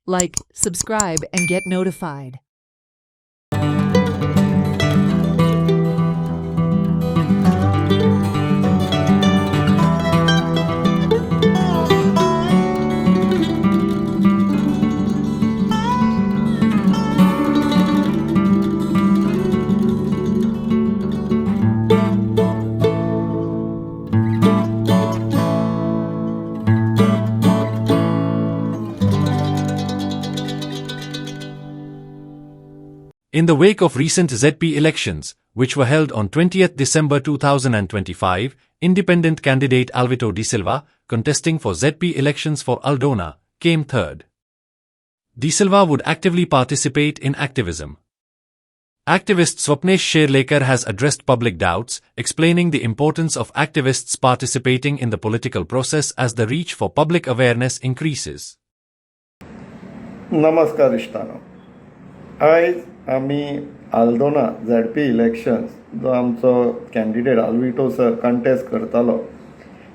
Like, subscribe, and get notified. In the wake of recent ZP elections, which were held on 20th December 2025, independent candidate Alvito De Silva, contesting for ZP elections for Aldona, came third. De Silva would actively participate in activism. Activist Swapnesh Sherlekar has addressed public doubts, explaining the importance of activists participating in the political process as the reach for public awareness increases. नमस्कार इश्टानो. आयज आमी Aldona ZP elections जो आमचो candidate Alvito sir contest करतालो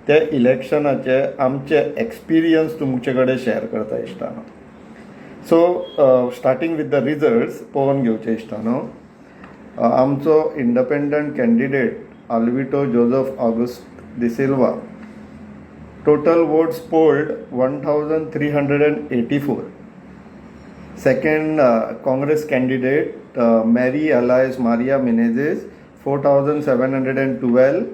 त्या इलेक्शनाचे आमचे experience तुमचे कडेन शेअर करता इश्टानो. So starting with the results पळोवन घेवचे इश्टानो. आमचो independent candidate Alvito Joseph August de Silva total votes polled 1384. Second, Congress candidate Mary Alias Maria Menezes 4712.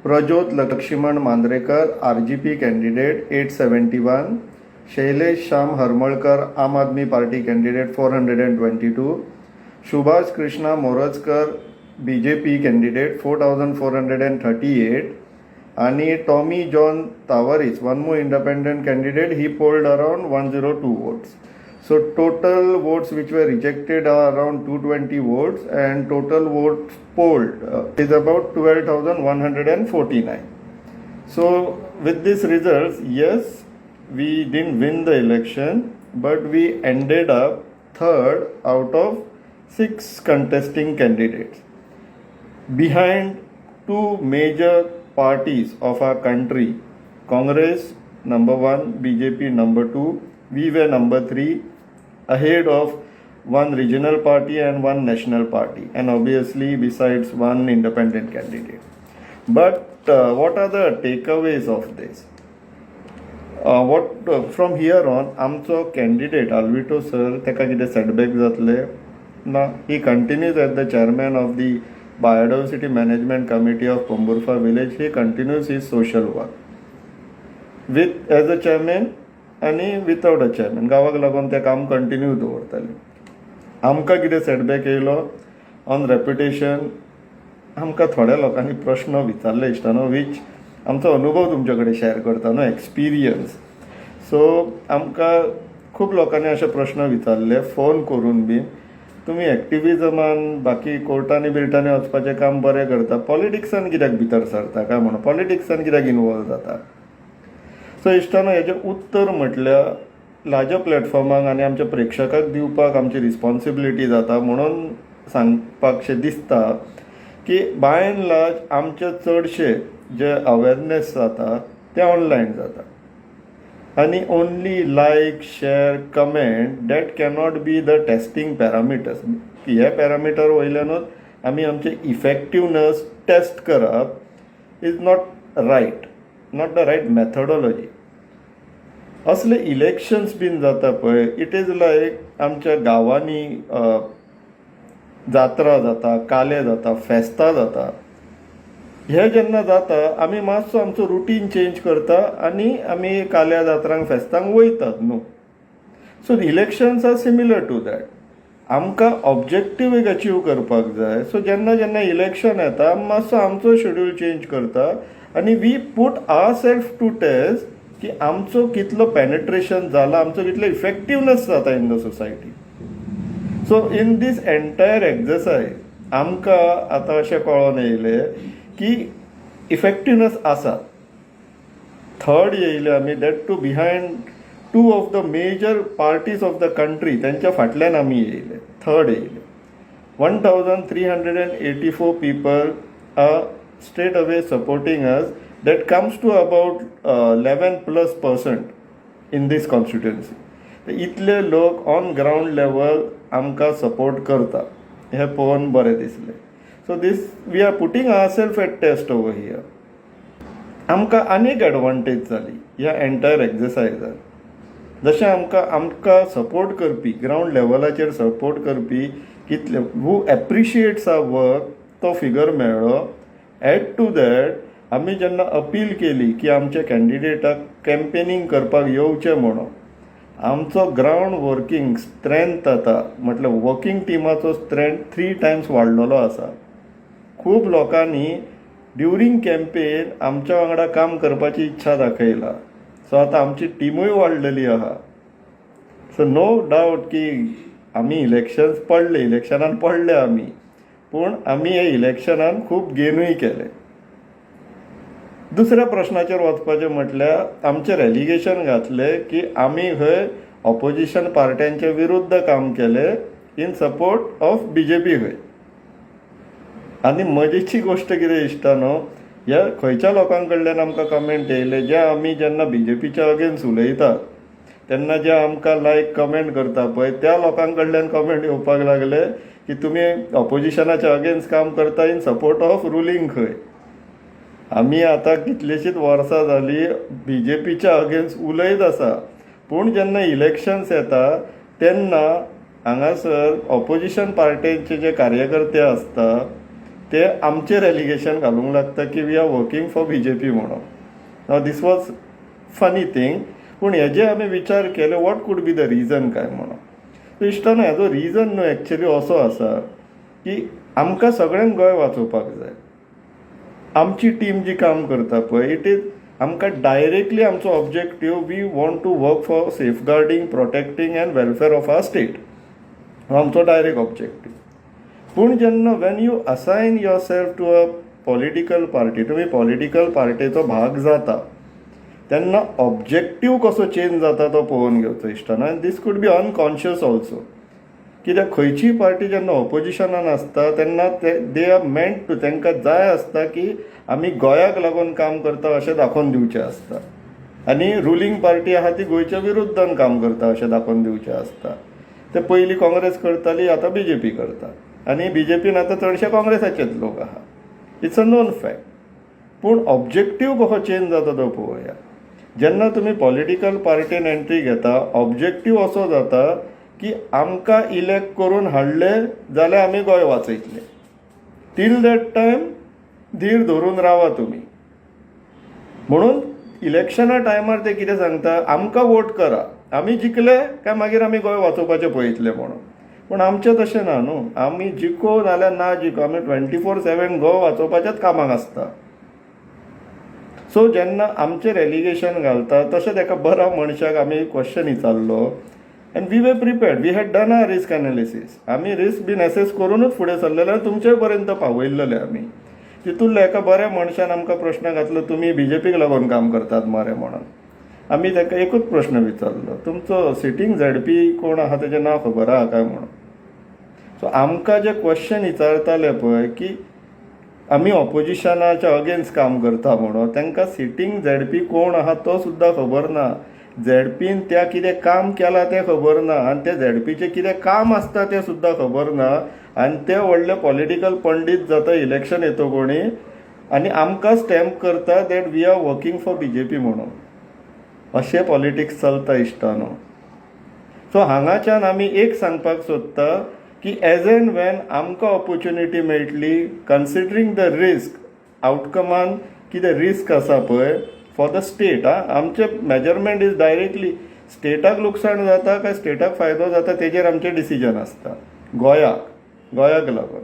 Prajot Lakshman Mandrekar RGP candidate 871. Shailesh Sham Harmalkar Aam Aadmi Party candidate 422. Subhash Krishna Morazkar BJP candidate 4438. आणि Tommy John Tavares, one more independent candidate, he polled around 102 votes. So total votes which were rejected are around 220 votes and total votes polled is about 12,149. So with these results, yes, we didn't win the election, but we ended up third out of 6 contesting candidates. Behind two major parties of our country, Congress number 1, BJP number 2, we were number 3, ahead of one regional party and one national party, and obviously besides one independent candidate. But what are the takeaways of this? From here on, आमचो candidate Alvito sir तेका कितें setback जातले ना. He continues as the chairman of the Biodiversity Management Committee of Pomburfa village. He continues his social work as a chairman आणि without अ chairman. गावाक लागून ते काम continue दवरताले. आमकां कितें सेटबॅक येयलो ऑन रेप्युटेशन. आमकां थोड्या लोकांनी प्रश्न विचारले इश्टानो, वीच आमचो अनुभव तुमचे कडेन शेअर करता न्हू, एक्सपिरियन्स. सो आमकां खूब लोकांनी अशे प्रश्न विचारले फोन करून बी, तुमी एक्टिविजमान बाकी कोर्टांनी बिर्टांनी वचपाचें काम बरें करता, पॉलिटिक्सान कित्याक भितर सरता काय म्हणून, पॉलिटिक्सान कित्याक इनवॉल्व जाता. सो इश्टानो हेजें उत्तर म्हटल्यार लार्जर प्लॅटफॉर्माक आनी आमच्या प्रेक्षकांक दिवपाक आमची रिस्पॉन्सिबिलिटी जाता. म्हणून सांगपाकशें दिसता की बाय एंड लार्ज आमचे चडशे जे अवेरनेस जाता ते ऑनलायन जाता. आनी only like share comment that cannot be the testing parameters. हे पॅरामिटर वयल्यानूच आमी आमचे इफेक्टिवनेस टेस्ट करप is not right, not the right methodology. असले इलेक्शन्स बीन जाता पळय, इट इज लायक आमच्या गांवांनी जात्रा जाता, काले जाता, फेस्तां जाता. हे जेन्ना जाता आमी मातसो आमचो रुटीन चेंज करता आनी आमी काल्या जात्रांक फेस्तांक वयतात न्हू. So elections are similar to that. आमकां ऑब्जेक्टीव एक अचीव करपाक जाय. सो जेन्ना जेन्ना इलेक्शन येता मातसो आमचो शेड्यूल चेंज करता आनी we put ourselves to test की आमचो कितलो पेनेट्रेशन जाला, आमचो कितलो इफेक्टिवनेस जाता in the society. So in this entire exercise आमकां आतां अशें कळोन येयलें की इफेक्टिवनेस आसा. थर्ड येयले आमी, that to behind 2 of the major parties of the country, तेंच्या फाटल्यान आमी येयले, थर्ड येयले. 1384 people are straight away supporting us. That comes to about 11+% in this constituency. तर इतले लोक ऑन ग्राउंड लेवल आमकां सपोर्ट करता हें पळोवन बरें दिसलें. So this we are putting ourselves at test over here. आमकां आनीक एडवांटेज जाली ह्या एंटायर एक्सरसायजान. जशें आमकां सपोर्ट करपी ग्राउंड लेवलाचेर सपोर्ट करपी कितले हू एप्रिशिएट्स आवर वर्क तो फिगर मेळ्ळो. एड टू दॅट आमी जेन्ना अपील केली की आमच्या कॅन्डिडेटाक कॅम्पेनींग करपाक येवचें म्हणून आमचो ग्राउंड वर्कींग स्ट्रेंथ आतां म्हटल्यार वर्कींग टिमाचो स्ट्रेंथ 3 टायम्स वाडलेलो आसा. खूब लोकांनी ड्युरींग कॅम्पेन आमच्या वांगडा काम करपाची इच्छा दाखयला. सो आतां आमची टिमूय वाडलेली आहा. सो नो डावट की आमी इलेक्शनान पडले आमी, पूण आमी हे इलेक्शनान खूब गेनूय केले. दुसऱ्या प्रश्नाचेर वचपाचें म्हटल्यार आमचेर एलिगेशन घातले की आमी खंय ऑपोजिशन पार्ट्यांच्या विरुद्ध काम केलें इन सपोर्ट ऑफ BJP खंय. आनी मजेची गोश्ट कितें दिसता न्हू, ह्या खंयच्या लोकां कडल्यान आमकां कमेंट येयले जे आमी जेन्ना BJPच्या अगेन्स्ट उलयतात तेन्ना जे आमकां लायक कमेंट करता पळय त्या लोकां कडल्यान कमेंट येवपाक लागले की तुमी ऑपोजिशनाच्या अगेन्स्ट काम करता इन सपोर्ट ऑफ रुलींग खंय. आमी आतां कितलींशींच वर्सां जालीं BJPच्या अगेन्स्ट उलयत आसा, पूण जेन्ना इलेक्शन्स येता तेन्ना हांगासर ऑपोजिशन पार्टीचे जे कार्यकर्ते आसता ते आमचेर एलिगेशन घालूंक लागता की we are working for BJP म्हणून. नाव दीस वॉज फनी थिंग. पूण हेजे आमी विचार केले what could be the reason काय म्हणून. सो इश्टानो हेजो रिजन न्हू एक्चुअली असो आसा की आमकां सगळ्यांक गोंय वाचोवपाक जाय. आमची टीम जी काम करता पळय इट इज आमकां डायरेक्टली आमचो objective we want to work for safeguarding protecting and welfare of our state. हो आमचो डायरेक्ट ऑब्जेक्टीव. पूण जेन्ना when you assign yourself to a political party, तुमी पॉलिटिकल पार्टीचो भाग जाता तेन्ना ऑब्जेक्टीव कसो चेंज जाता तो पळोवन घेवचो इश्टाना. आनी दीस कूड बी अनकॉन्शियस ऑल्सो. कित्याक खंयचीय पार्टी जेन्ना ऑपोजिशनान आसता तेन्ना दे आर मेंट टू तांकां जाय आसता की आमी गोंयाक लागून काम करता अशें दाखोवन दिवचें आसता. आनी रुलींग पार्टी आहा ती गोंयच्या विरुद्धान काम करता अशें दाखोवन दिवचें आसता. ते पयलीं काँग्रेस करताली, आतां BJP करता. आनी BJPन आतां चडशे काँग्रेसाचेच लोक आहा. It's a known fact. पूण ऑब्जेक्टीव कसो चेंज जाता तो पळोवया. जेन्ना तुमी पॉलिटिकल पार्टीन एंट्री घेता ऑब्जेक्टीव असो जाता की आमकां इलेक्ट करून हाडले जाल्यार आमी गोंय वाचयतले. टील दॅट टायम धीर धरून रावा तुमी. म्हणून इलेक्शना टायमार ते कितें सांगता आमकां वोट करा, आमी जिखले काय मागीर आमी गोंय वाचोवपाचें पळयतले म्हणून. पूण आमचें तशें ना न्हू. आमी जिखो नाल्यार ना जिखो आमी 24/7 गोंय वाचोवपाच्याच कामाक आसता. सो जेन्ना आमचेर एलिगेशन घालता तशेंच एका बऱ्या मनशाक आमी क्वेश्चन विचारलो and we were prepared. We had done our risk analysis. आमी रिस्क बीन एसेस करूनच फुडें सरलेले आनी तुमचे पर्यंत पावयल्लेले आमी. तितूंतल्या एका बऱ्या मनशान आमकां प्रश्न घातलो तुमी BJPक लागून काम करतात मरे म्हणून. आमी ताका एकूच प्रश्न विचारलो तुमचो सिटींग ZP कोण आहा तेजें नांव खबर आहा काय म्हणून. सो आमकां जे क्वेश्चन विचारताले पळय की आमी ऑपोजिशनाच्या अगेन्स्ट काम करता म्हणून तांकां सिटींग ZP कोण आहा तो सुद्दां खबर ना. ZPन त्या कितें काम केलां तें खबर ना आनी ते ZPचें कितें काम आसता तें सुद्दां खबर ना. आनी ते व्हडले पॉलिटिकल पंडीत जाता इलेक्शन येतो कोणी आनी आमकां स्टॅम्प करता that we are working for BJP म्हणून. अशें पॉलिटिक्स चलता इश्टानो. सो हांगाच्यान आमी एक सांगपाक सोदता की एज एंड वेन आमकां ऑपॉर्च्युनिटी मेळटली कन्सिडरींग द रिस्क आउटकमान कितें रिस्क आसा पळय फॉर द स्टेट. आमचें मेजरमेंट इज डायरेक्टली स्टेटाक लुकसाण जाता काय स्टेटाक फायदो जाता तेजेर आमचें डिसिजन आसता गोंयाक लागून.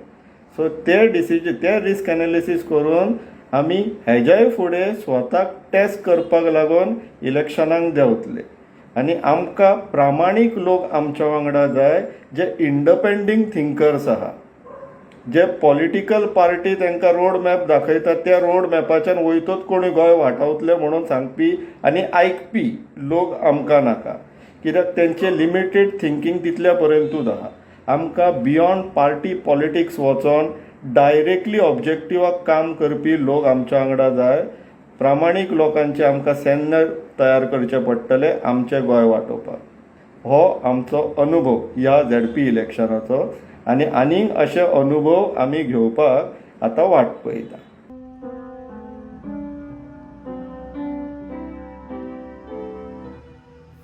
सो ते रिस्क एनालिसीस करून आमी हेज्याय फुडें स्वताक टेस्ट करपाक लागून इलेक्शनाक देंवतले. आनी आमकां प्रामाणीक लोक आमच्या वांगडा जाय जे इंडिपेंडंट थिंकर्स आहा. जे पॉलिटिकल पार्टी तांकां रोड मॅप दाखयतात त्या रोड मॅपाच्यान वयतोच कोणी गोंय वाटावतले म्हणून सांगपी आनी आयकपी लोक आमकां नाका. कित्याक तेंचे लिमिटेड थिंकींग तितल्या पर्यंतूच आहा. आमकां बियॉन्ड पार्टी पॉलिटिक्स वचोन डायरेक्टली ऑब्जेक्टिवाक काम करपी लोक आमच्या वांगडा जाय. प्रामाणीक लोकांचे आमकां सैन्य तयार करचें पडटलें आमचें गोंय वाटोवपाक. हो आमचो अनुभव ह्या ZP इलेक्शनाचो आनी आनीक अशे अनुभव आमी घेवपाक आतां वाट पळयता.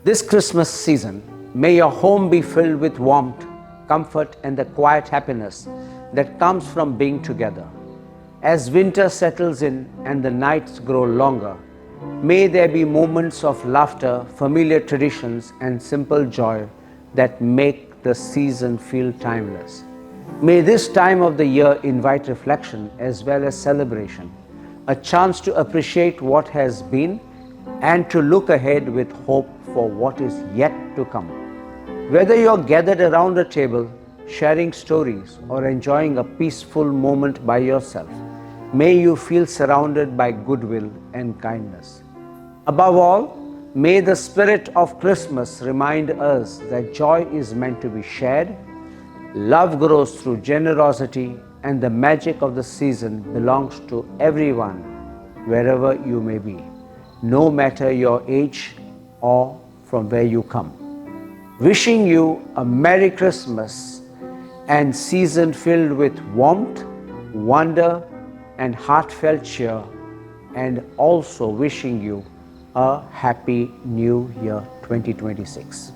This Christmas season, may your home be filled with warmth, comfort, and the quiet happiness that comes from being together. As winter settles in and the nights grow longer, may there be moments of laughter, familiar traditions, and simple joy that make the season feel timeless. May this time of the year invite reflection as well as celebration, a chance to appreciate what has been and to look ahead with hope for what is yet to come. Whether you're gathered around a table, sharing stories, or enjoying a peaceful moment by yourself, may you feel surrounded by goodwill and kindness. Above all, may the spirit of Christmas remind us that joy is meant to be shared, love grows through generosity, and the magic of the season belongs to everyone, wherever you may be, no matter your age or from where you come. Wishing you a Merry Christmas and season filled with warmth, wonder, and heartfelt cheer, and also wishing you a Happy New Year 2026.